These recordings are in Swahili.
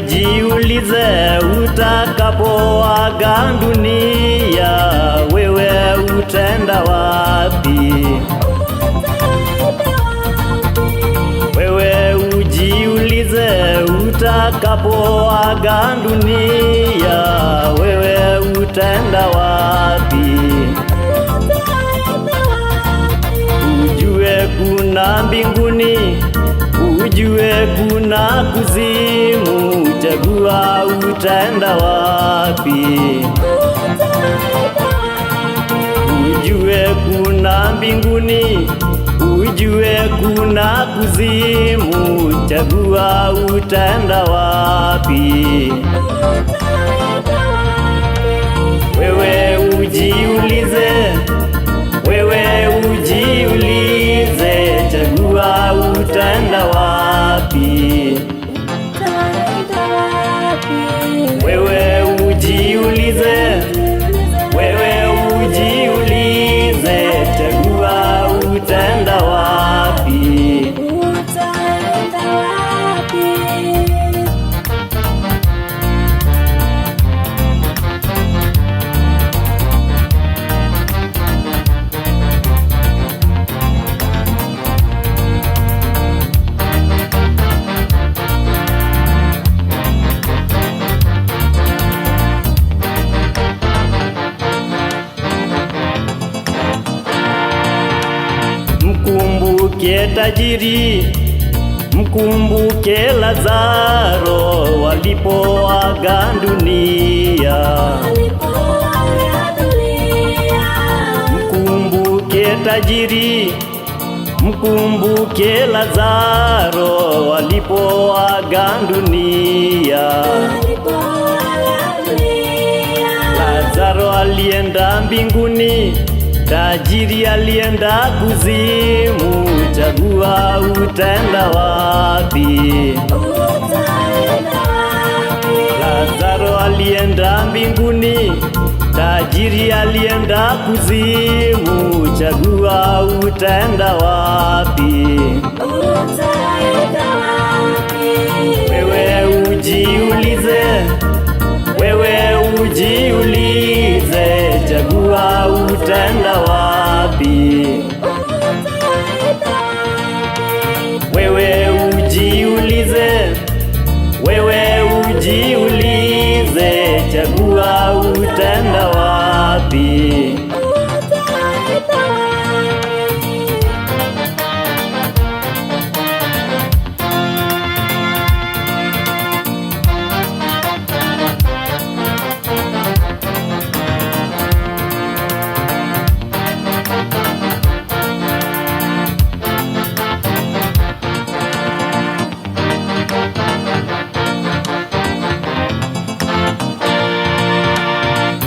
Jiulize utakapoaga dunia, wewe utaenda wapi? Wewe ujiulize utakapoaga dunia, wewe utaenda wapi? Ujue kuna mbinguni, ujue kuna kuzimu, chagua utaenda wapi? Ujue kuna mbinguni, ujue kuna kuzimu, chagua utaenda wapi? Wewe ujiulize, wewe ujiulize, chagua utaenda wapi? Wewe ujiulize, wewe ujiulize, chagua utaenda wapi? Mkumbuke tajiri, mkumbuke Lazaro, walipoaga dunia. Mkumbuke tajiri, mkumbuke Lazaro, walipoaga dunia. Lazaro alienda mbinguni, tajiri alienda kuzimu, chagua utaenda wapi? Lazaro alienda mbinguni, tajiri alienda kuzimu, chagua utaenda wapi? Wewe ujiulize, wewe ujiulize, chagua utaenda wapi? Wewe ujiulize, wewe ujiulize, chagua utaenda wapi?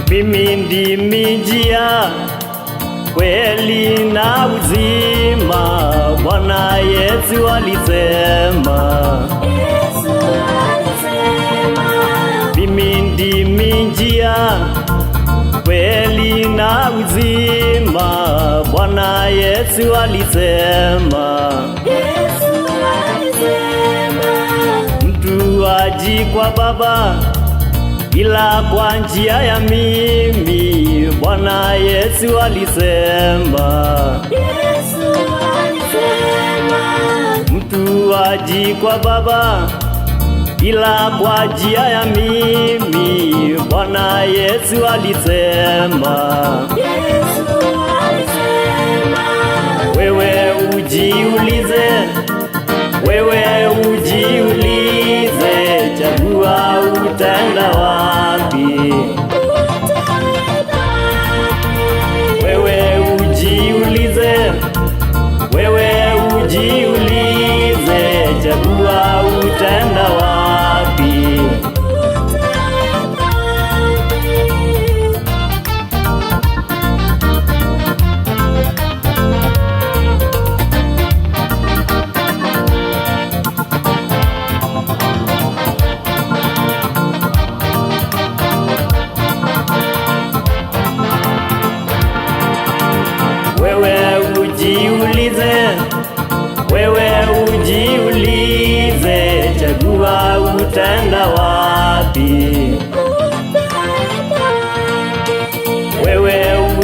Mimi ndimi njia, kweli na uzima, Bwana Yesu alisema. Mimi ndimi njia, kweli na uzima, Bwana Yesu alisema. Mtu haji kwa Baba ila kwa njia ya mimi, Bwana Yesu alisema. Mtu haji kwa Baba ila kwa njia ya mimi, Bwana Yesu alisema. Wewe ujiulize, wewe ujiulize, chagua utaenda wapi? Wewe ujiulize, wewe ujiulize, chagua utaenda wapi?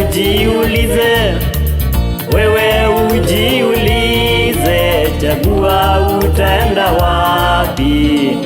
ujiulize, wewe ujiulize, chagua utaenda wapi?